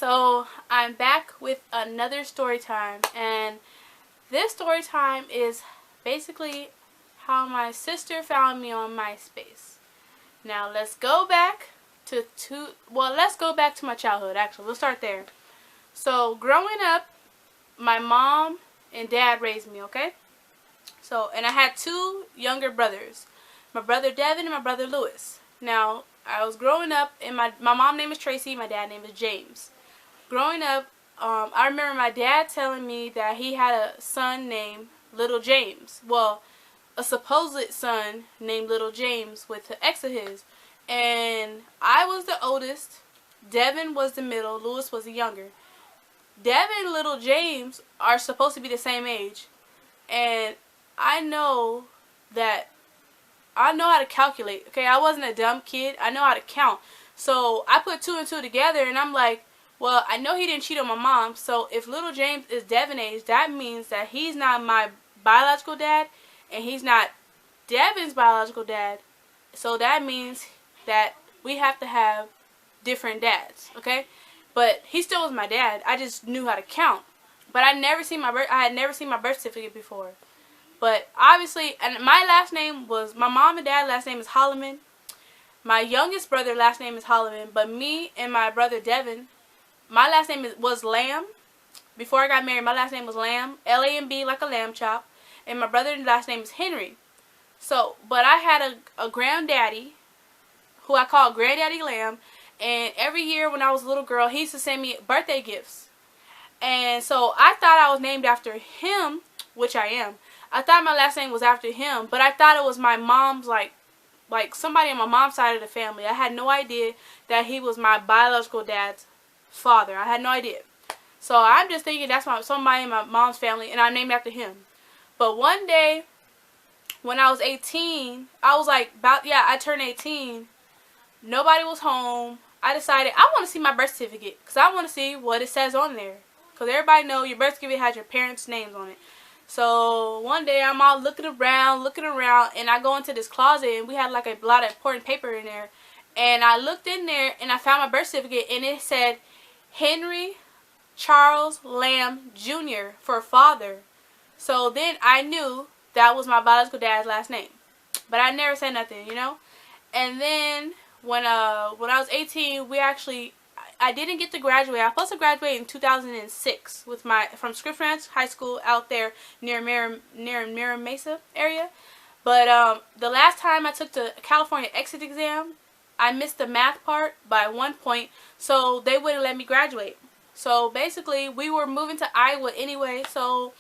So I'm back with another story time, and this story time is basically how my sister found me on Myspace. Now let's go back to my childhood. Actually, we'll start there. So growing up, my mom and dad raised me, okay? So, and I had two younger brothers, my brother Devin and my brother Lewis. Now, I was growing up, and my mom's name is Tracy, my dad's name is James. Growing up, I remember my dad telling me that he had a son named Little James. Well, a supposed son named Little James with an ex of his. And I was the oldest, Devin was the middle, Lewis was the younger. Devin and Little James are supposed to be the same age. And I know how to calculate, okay? I wasn't a dumb kid. I know how to count. So I put two and two together, and I'm like, well, I know he didn't cheat on my mom. So if Little James is Devin's age, that means that he's not my biological dad, and he's not Devin's biological dad. So that means that we have to have different dads, okay? But he still was my dad. I just knew how to count. But I had never seen my birth certificate before. But obviously, and my last name was, my mom and dad's last name is Holloman. My youngest brother's last name is Holloman. But me and my brother Devin, my last name was Lamb. Before I got married, my last name was Lamb. L-A-M-B, like a lamb chop. And my brother's last name is Henry. So, but I had a granddaddy, who I call Granddaddy Lamb. And every year when I was a little girl, he used to send me birthday gifts. And so I thought I was named after him, which I am. I thought my last name was after him, but I thought it was my mom's, like somebody on my mom's side of the family. I had no idea that he was my biological dad's father. I had no idea. So I'm just thinking that's somebody in my mom's family, and I'm named after him. But one day, when I was 18, I was like, I turned 18. Nobody was home. I decided I want to see my birth certificate because I want to see what it says on there. Because everybody knows your birth certificate has your parents' names on it. So one day I'm all looking around, and I go into this closet, and we had like a lot of important paper in there. And I looked in there, and I found my birth certificate, and it said Henry Charles Lamb Jr. for father. So then I knew that was my biological dad's last name. But I never said nothing, you know. And then when I was 18, I didn't get to graduate. I was supposed to graduate in 2006 from Scripps Ranch High School out there near Mira Mesa area. But the last time I took the California exit exam, I missed the math part by 1 point, so they wouldn't let me graduate. So basically, we were moving to Iowa anyway, so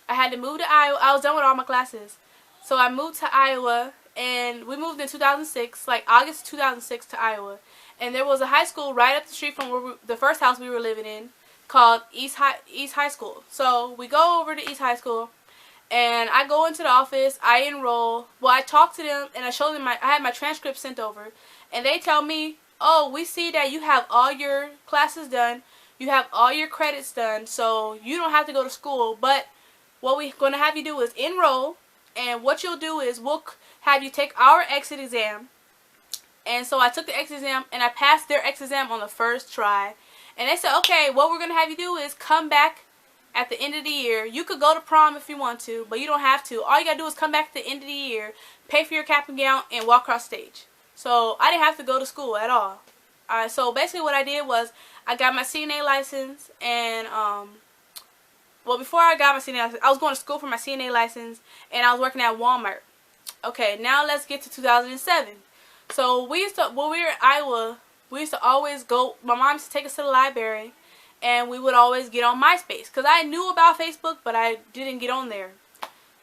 I had to move to Iowa. I was done with all my classes. So I moved to Iowa, and we moved in 2006, like August 2006 to Iowa. And there was a high school right up the street from the first house we were living in called East High School. So we go over to East High School, and I go into the office, I enroll. Well, I talk to them, and I show them I had my transcript sent over. And they tell me, oh, we see that you have all your classes done. You have all your credits done, so you don't have to go to school. But what we're going to have you do is enroll, and what you'll do is we'll have you take our exit exam. And so I took the exit exam, and I passed their exit exam on the first try. And they said, okay, what we're going to have you do is come back at the end of the year. You could go to prom if you want to, but you don't have to. All you got to do is come back at the end of the year, pay for your cap and gown, and walk across stage. So I didn't have to go to school at all. So basically what I did was I got my CNA license, and well, before I got my CNA license, I was going to school for my CNA license, and I was working at Walmart. Okay, now let's get to 2007. So when we were in Iowa, we used to always go, my mom used to take us to the library, and we would always get on Myspace. Because I knew about Facebook, but I didn't get on there.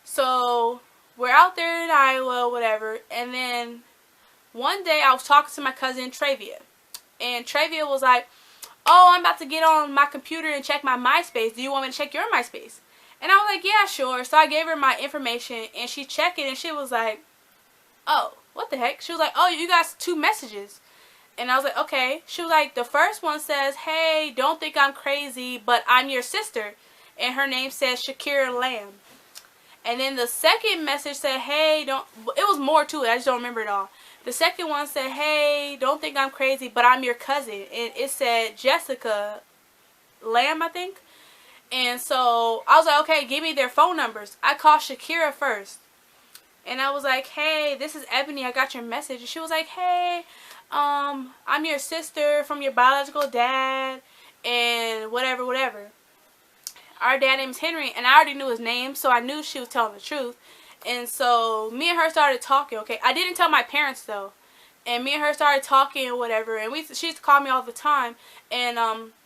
So we're out there in Iowa, whatever, and then one day I was talking to my cousin Travia. And Travia was like, oh, I'm about to get on my computer and check my Myspace. Do you want me to check your Myspace? And I was like, yeah, sure. So I gave her my information, and she checked it, and she was like, oh, what the heck? She was like, oh, you got 2 messages. And I was like, okay. She was like, the first one says, hey, don't think I'm crazy, but I'm your sister. And her name says Shakira Lamb. And then the second message said, hey, it was more to it. I just don't remember it all. The second one said, hey, don't think I'm crazy, but I'm your cousin. And it said Jessica Lamb, I think. And so I was like, okay, give me their phone numbers. I called Shakira first. And I was like, hey, this is Ebony. I got your message. And she was like, hey, I'm your sister from your biological dad and whatever, whatever. Our dad name's Henry, and I already knew his name, so I knew she was telling the truth. And so me and her started talking, okay? I didn't tell my parents, though. And me and her started talking and whatever, and she used to call me all the time. And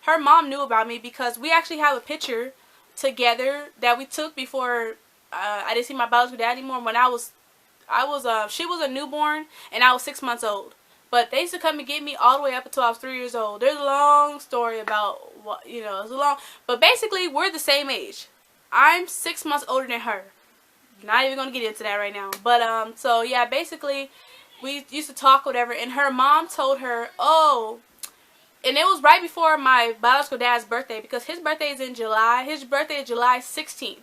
her mom knew about me because we actually have a picture together that we took before I didn't see my biological dad anymore. When she was a newborn, and I was 6 months old. But they used to come and get me all the way up until I was 3 years old. There's a long story about what, you know, it's a long, but basically we're the same age. I'm 6 months older than her. Not even gonna get into that right now. But so yeah, basically we used to talk, whatever, and her mom told her, oh, and it was right before my biological dad's birthday, because his birthday is in July. His birthday is July 16th.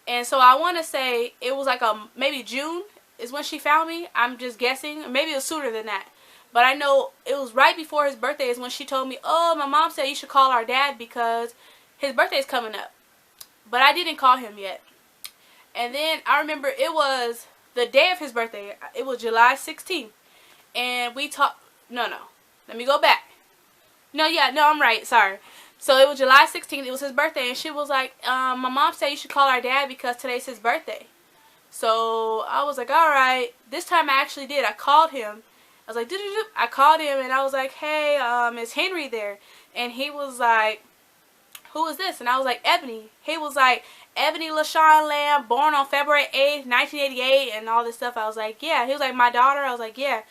And so I want to say it was like maybe June is when she found me. I'm just guessing. Maybe it was sooner than that. But I know it was right before his birthday is when she told me, oh, my mom said you should call our dad because his birthday is coming up. But I didn't call him yet. And then I remember it was the day of his birthday. It was July 16th. And we talked. No. Let me go back. No, I'm right. Sorry. So it was July 16th. It was his birthday. And she was like, my mom said you should call our dad because today's his birthday. So I was like, all right. This time I actually did. I called him. I was like, I called him and I was like, hey, is Henry there? And he was like, who is this? And I was like, Ebony. He was like, Ebony LaShawn Lamb, born on February 8th, 1988, and all this stuff. I was like, yeah. He was like, my daughter? I was like, yeah.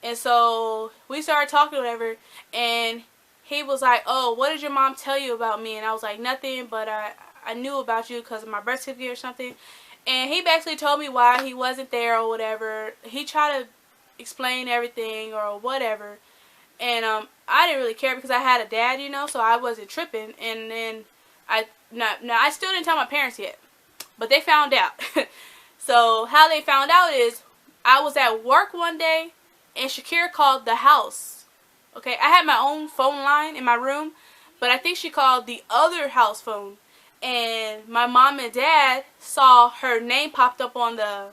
And so we started talking, whatever, and he was like, oh, what did your mom tell you about me? And I was like, nothing, but I knew about you because of my birth certificate or something. And he basically told me why he wasn't there or whatever. He tried to explain everything or whatever, and I didn't really care because I had a dad, you know, so I wasn't tripping. And then I still didn't tell my parents yet, but they found out. So how they found out is I was at work one day and Shakira called the house. Okay, I had my own phone line in my room, but I think she called the other house phone, and my mom and dad saw her name popped up on the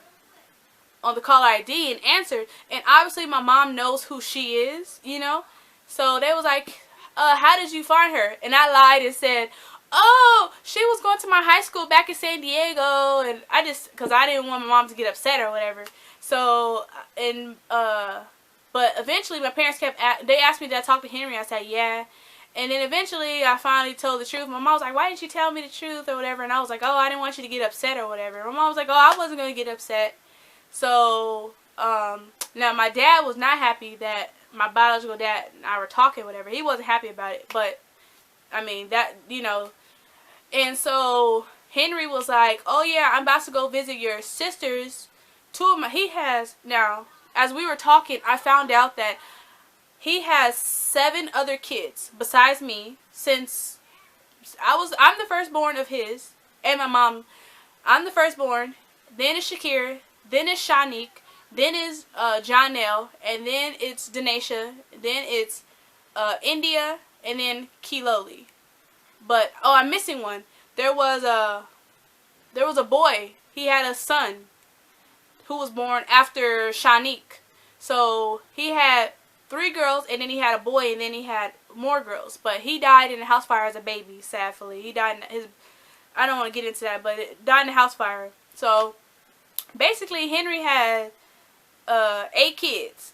caller ID and answered. And obviously my mom knows who she is, you know. So they was like, how did you find her? And I lied and said, oh, she was going to my high school back in San Diego. And because I didn't want my mom to get upset or whatever. So, but eventually my parents they asked me, did I talk to Henry? I said, yeah. And then eventually I finally told the truth. My mom was like, why didn't you tell me the truth or whatever? And I was like, oh, I didn't want you to get upset or whatever. My mom was like, oh, I wasn't going to get upset. So, now my dad was not happy that my biological dad and I were talking, whatever. He wasn't happy about it, but, I mean, that, you know. And so, Henry was like, oh yeah, I'm about to go visit your sisters. He has, now, as we were talking, I found out that he has 7 other kids besides me, since I'm the firstborn of his, and my mom. I'm the firstborn, then is Shakira, then is Shaunique, then is Johnelle, and then it's Danesha, then it's India, and then Kiloli. But I'm missing one. There was a boy. He had a son who was born after Shaunique. So he had 3 girls, and then he had a boy, and then he had more girls. But he died in a house fire as a baby, sadly. He died in I don't want to get into that, but it died in a house fire. So basically, Henry had 8 kids,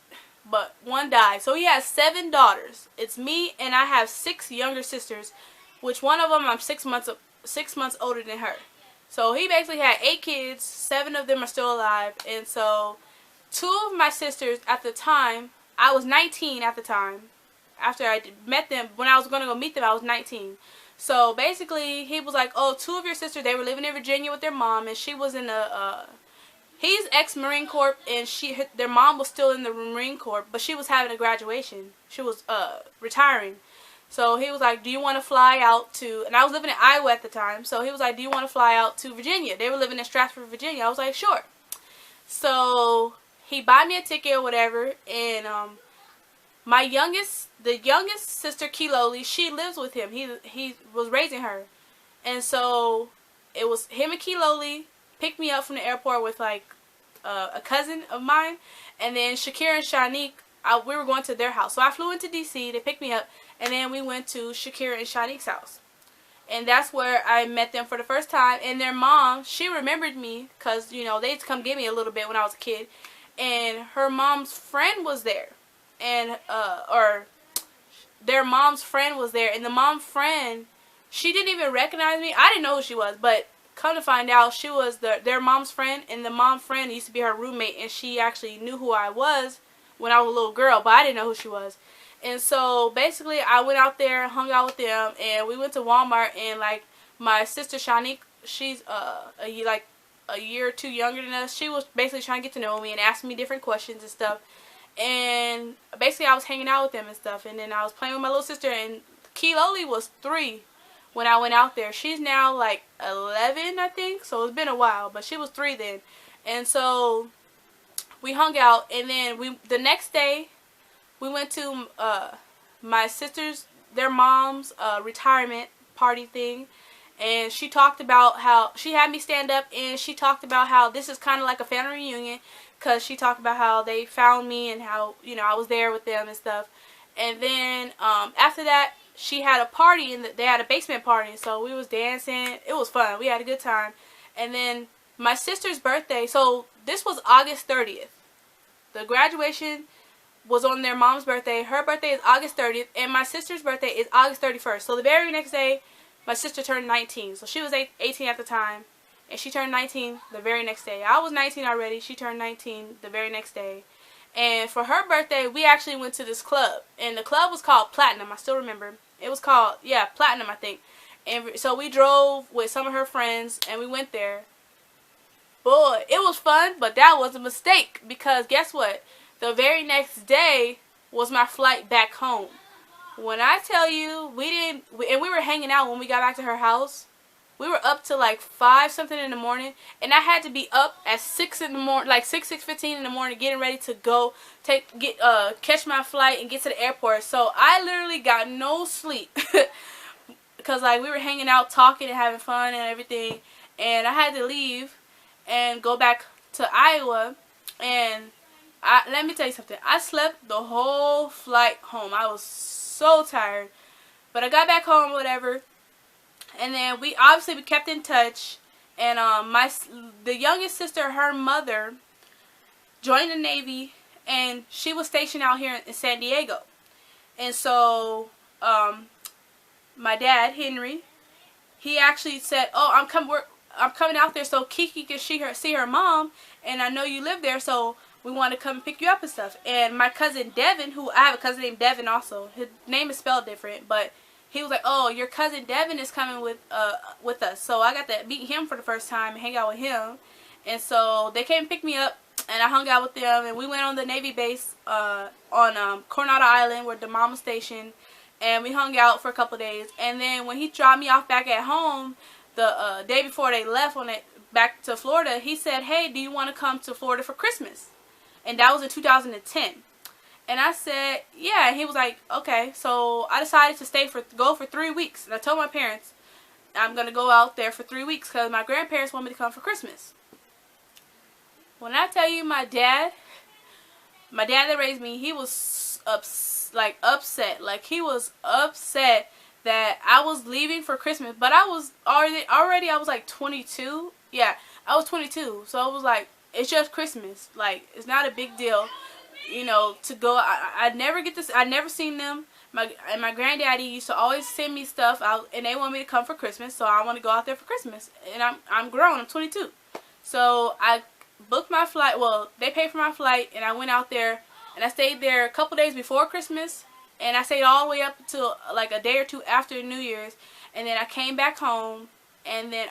but 1 died. So he has 7 daughters. It's me, and I have 6 younger sisters, which one of them I'm 6 months older than her. So he basically had 8 kids. 7 of them are still alive. And so 2 of my sisters at the time, I was 19 at the time. After I met them, when I was going to go meet them, I was 19. So basically, he was like, oh, 2 of your sisters, they were living in Virginia with their mom, and she was in he's ex-Marine Corps, and their mom was still in the Marine Corps, but she was having a graduation. She was retiring. So he was like, do you want to fly out to, and I was living in Iowa at the time, so he was like, do you want to fly out to Virginia? They were living in Stratford, Virginia. I was like, sure. So he bought me a ticket or whatever, and the youngest sister, Kiloli, she lives with him. He was raising her. And so it was him and Kiloli picked me up from the airport with like a cousin of mine, and then Shakira and Shaunique, we were going to their house. So I flew into DC, they picked me up, and then we went to Shakira and Shaunique's house. And that's where I met them for the first time. And their mom, she remembered me because, you know, they used to come get me a little bit when I was a kid. And her mom's friend was there. And, or their mom's friend was there. And the mom's friend, she didn't even recognize me. I didn't know who she was, but come to find out, she was their mom's friend. And the mom's friend used to be her roommate. And she actually knew who I was when I was a little girl, but I didn't know who she was. And so basically I went out there, hung out with them, and we went to Walmart. And like my sister Shaunique, she's a year or two younger than us. She was basically trying to get to know me and asking me different questions and stuff. And basically I was hanging out with them and stuff. And then I was playing with my little sister, and Kiloli was 3 when I went out there. She's now like 11, I think. So it's been a while, but she was 3 then. And so we hung out, and then the next day we went to my sister's, their mom's retirement party thing. And she talked about how, she had me stand up, and she talked about how this is kind of like a family reunion, because she talked about how they found me and how, you know, I was there with them and stuff. And then after that, she had a party, and they had a basement party, so we was dancing. It was fun. We had a good time. And then my sister's birthday, so this was August 30th. The graduation was on their mom's birthday. Her birthday is August 30th, and my sister's birthday is August 31st. So the very next day, my sister turned 19. So she was 18 at the time, and she turned 19 the very next day. I was 19 already. She turned 19 the very next day. And for her birthday, we actually went to this club, and the club was called Platinum. I still remember. It was called, yeah, Platinum, I think. And so we drove with some of her friends, and we went there. Boy, it was fun, but that was a mistake, because guess what? The very next day was my flight back home. When I tell you, and we were hanging out when we got back to her house. We were up to like 5 something in the morning, and I had to be up at 6 in the morning, like 6:15 in the morning, getting ready to go catch my flight and get to the airport. So I literally got no sleep because like we were hanging out, talking and having fun and everything, and I had to leave and go back to Iowa. And let me tell you something. I slept the whole flight home. I was so tired. But I got back home, whatever. And then we kept in touch. And the youngest sister, her mother, joined the Navy. And she was stationed out here in San Diego. And so my dad, Henry, he actually said, "Oh, I'm coming out there so Kiki can see her mom. And I know you live there, so we want to come pick you up and stuff." And my cousin Devin, who I have a cousin named Devin also. His name is spelled different, but he was like, "Oh, your cousin Devin is coming with us." So I got to meet him for the first time and hang out with him. And so they came and picked me up, and I hung out with them. And we went on the Navy base on Coronado Island, where the mom was stationed. And we hung out for a couple days. And then when he dropped me off back at home, the day before they left back to Florida, he said, "Hey, do you want to come to Florida for Christmas?" And that was in 2010. And I said, yeah. And he was like, okay. So I decided to go for 3 weeks. And I told my parents, I'm going to go out there for 3 weeks because my grandparents want me to come for Christmas. When I tell you my dad that raised me, he was upset. Like he was upset that I was leaving for Christmas. But I was already I was like 22. Yeah, I was 22. So it was like, it's just Christmas. Like, it's not a big deal, you know, to go. I'd never get this. I'd never seen them. My granddaddy used to always send me stuff out, and they want me to come for Christmas, so I want to go out there for Christmas. And I'm grown. I'm 22. So I booked my flight. Well, they paid for my flight, and I went out there, and I stayed there a couple days before Christmas, and I stayed all the way up until like a day or two after New Year's, and then I came back home, and then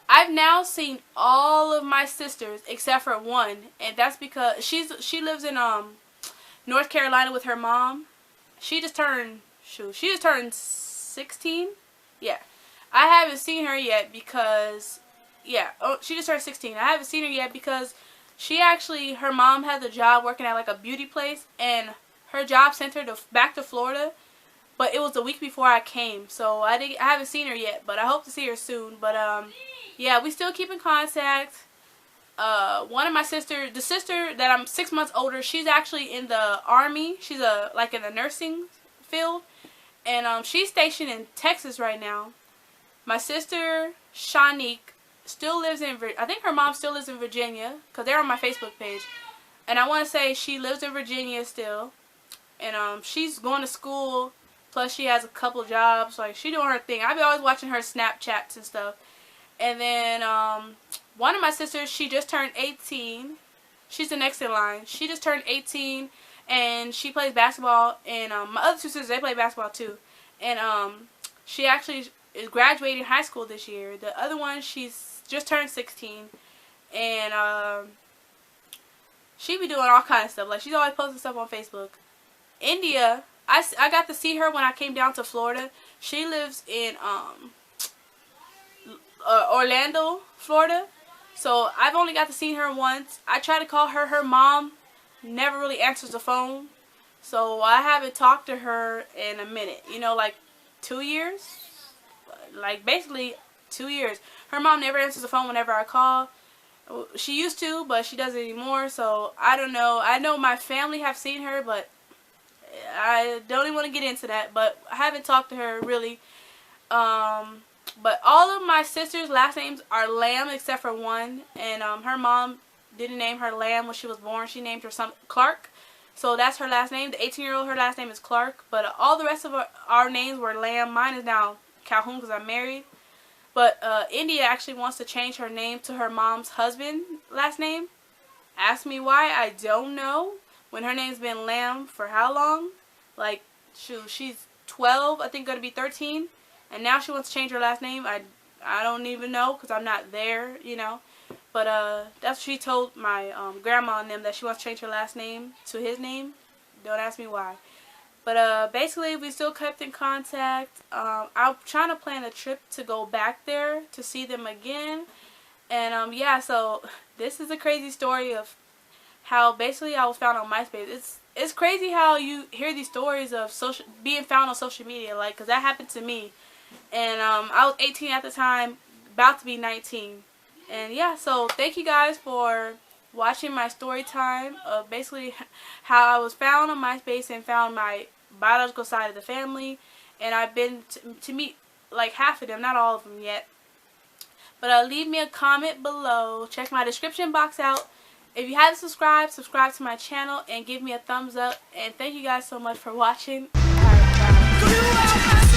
I've now seen all of my sisters except for one, and that's because she lives in North Carolina with her mom. She just turned 16. Yeah, I haven't seen her yet because she just turned 16. I haven't seen her yet because her mom has a job working at like a beauty place, and her job sent her back to Florida, but it was the week before I came, so I haven't seen her yet, but I hope to see her soon. But yeah, we still keep in contact. One of my sisters, the sister that I'm 6 months older, she's actually in the Army. She's like in the nursing field, and she's stationed in Texas right now. My sister Shaunique still lives in, I think her mom still lives in Virginia, because they're on my Facebook page. And I want to say she lives in Virginia still. And she's going to school, plus she has a couple jobs. Like, she doing her thing. I be always watching her Snapchats and stuff. And then one of my sisters, she just turned 18. She's the next in line. She just turned 18, and she plays basketball. And my other two sisters, they play basketball too. And she actually is graduating high school this year. The other one, she's just turned 16. And she be doing all kinds of stuff. Like, she's always posting stuff on Facebook. India, I got to see her when I came down to Florida. She lives in Orlando, Florida. So I've only got to see her once. I try to call her. Her mom never really answers the phone. So I haven't talked to her in a minute. You know, like 2 years. Like basically 2 years. Her mom never answers the phone whenever I call. She used to, but she doesn't anymore. So I don't know. I know my family have seen her, but I don't even want to get into that. But I haven't talked to her really. But all of my sisters' last names are Lamb except for one. And her mom didn't name her Lamb when she was born. She named her Clark. So that's her last name. The 18-year-old, her last name is Clark. But all the rest of our names were Lamb. Mine is now Calhoun because I'm married. But India actually wants to change her name to her mom's husband last name. Ask me why. I don't know. When her name's been Lamb for how long? Like, shoot, she's 12, I think going to be 13. And now she wants to change her last name. I don't even know because I'm not there, you know. But that's what she told my grandma and them, that she wants to change her last name to his name. Don't ask me why. But basically, we still kept in contact. I'm trying to plan a trip to go back there to see them again. And yeah, so this is a crazy story of how basically I was found on Myspace. It's crazy how you hear these stories of being found on social media, like, because that happened to me. And I was 18 at the time, about to be 19. And yeah, so thank you guys for watching my story time of basically how I was found on Myspace and found my biological side of the family. And I've been to meet like half of them, not all of them yet. But leave me a comment below. Check my description box out. If you haven't subscribed, subscribe to my channel and give me a thumbs up. And thank you guys so much for watching. Alright, bye.